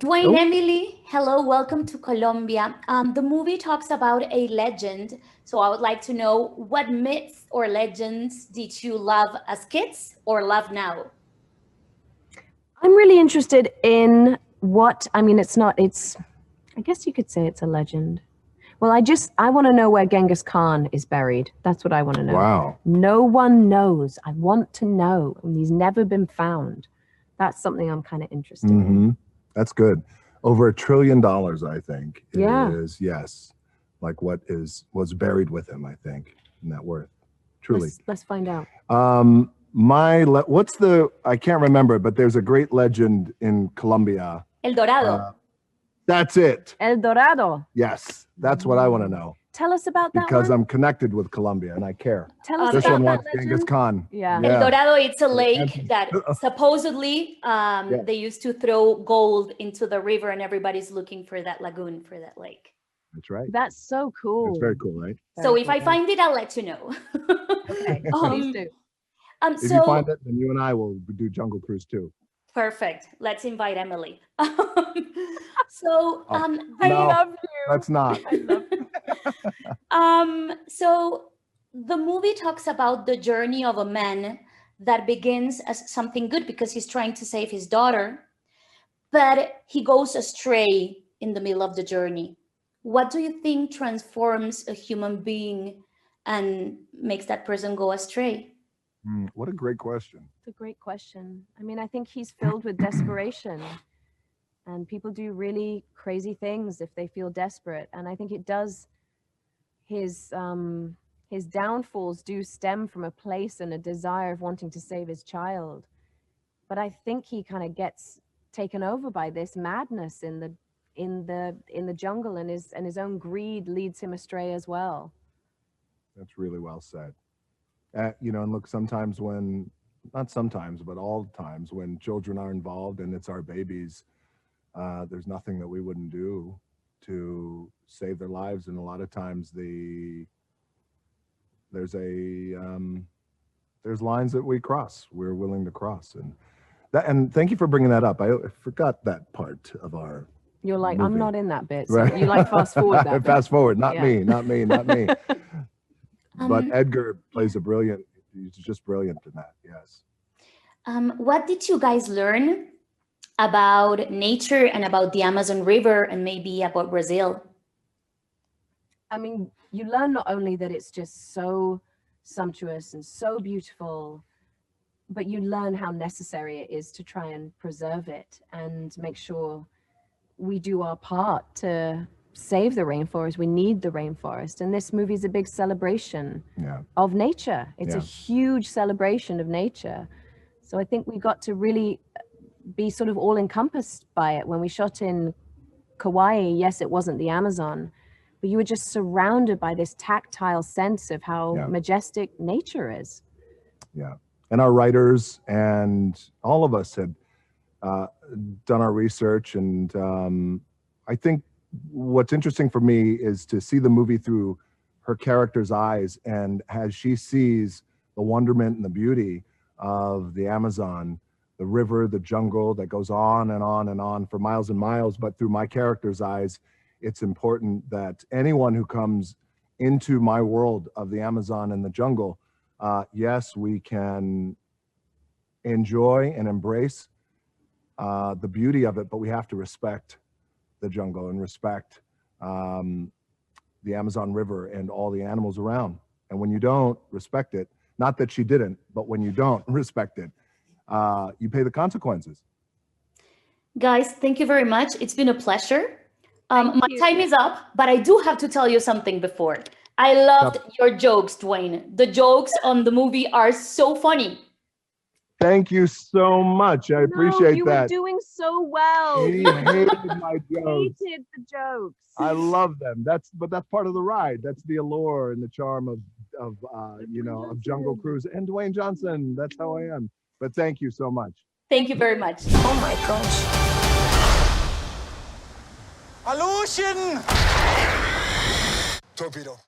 Dwayne, Emily, hello, welcome to Colombia. The movie talks about a legend, so I would like to know what myths or legends did you love as kids or love now? I'm really interested in I guess you could say it's a legend. Well, I want to know where Genghis Khan is buried. That's what I want to know. Wow. No one knows. I want to know. And he's never been found. That's something I'm kind of interested in. That's good. Over $1 trillion, I think. Yeah. Is, yes. Like what was buried with him, I think, in that worth. Truly. Let's find out. I can't remember, but there's a great legend in Colombia. El Dorado. That's it. El Dorado. Yes, that's what I want to know. Tell us about that because one. I'm connected with Colombia and I care. Tell us This about one that wants legend. Genghis Khan. Yeah. El Dorado, it's a lake that supposedly they used to throw gold into the river, and everybody's looking for that lagoon, for that lake. That's right. That's so cool. It's very cool, right? So if I find it, I'll let you know. Okay, please do. If you find it, then you and I will do Jungle Cruise too. Perfect. Let's invite Emily. I love you. Let's not. So the movie talks about the journey of a man that begins as something good because he's trying to save his daughter, but he goes astray in the middle of the journey. What do you think transforms a human being and makes that person go astray? What a great question. It's a great question. I mean, I think he's filled with desperation, and people do really crazy things if they feel desperate. And I think it does, his downfalls do stem from a place and a desire of wanting to save his child. But I think he kind of gets taken over by this madness in the jungle, and his own greed leads him astray as well. That's really well said. And look, sometimes not sometimes, but all times when children are involved and it's our babies, there's nothing that we wouldn't do to save their lives. And a lot of times there's lines that we're willing to cross. And thank you for bringing that up. I forgot that part of our You're like, movie. I'm not in that bit. So Right. you like fast forward that. Fast forward, not Yeah. me. But Edgar plays he's just brilliant in that, yes. What did you guys learn about nature and about the Amazon River and maybe about Brazil? I mean, you learn not only that it's just so sumptuous and so beautiful, but you learn how necessary it is to try and preserve it and make sure we do our part to save the rainforest. We need the rainforest. And this movie is a big celebration of nature. It's a huge celebration of nature. So I think we got to really be sort of all encompassed by it. When we shot in Kauai, yes, it wasn't the Amazon, but you were just surrounded by this tactile sense of how majestic nature is. Yeah. And our writers and all of us had done our research. And I think what's interesting for me is to see the movie through her character's eyes, and as she sees the wonderment and the beauty of the Amazon, the river, the jungle that goes on and on and on for miles and miles. But through my character's eyes, it's important that anyone who comes into my world of the Amazon and the jungle, yes, we can enjoy and embrace the beauty of it, but we have to respect the jungle and respect the Amazon River and all the animals around. And when you don't respect it, not that she didn't, but when you don't respect it, you pay the consequences. Guys, thank you very much. It's been a pleasure. My time is up, but I do have to tell you something before. I loved your jokes, Dwayne. The jokes on the movie are so funny. Thank you so much. I appreciate you that. You were doing so well. He hated my jokes. Hated the jokes. I love them. But that's part of the ride. That's the allure and the charm of Jungle Cruise and Dwayne Johnson. That's how I am. But thank you so much. Thank you very much. Oh my gosh. Aleutian! Torpedo.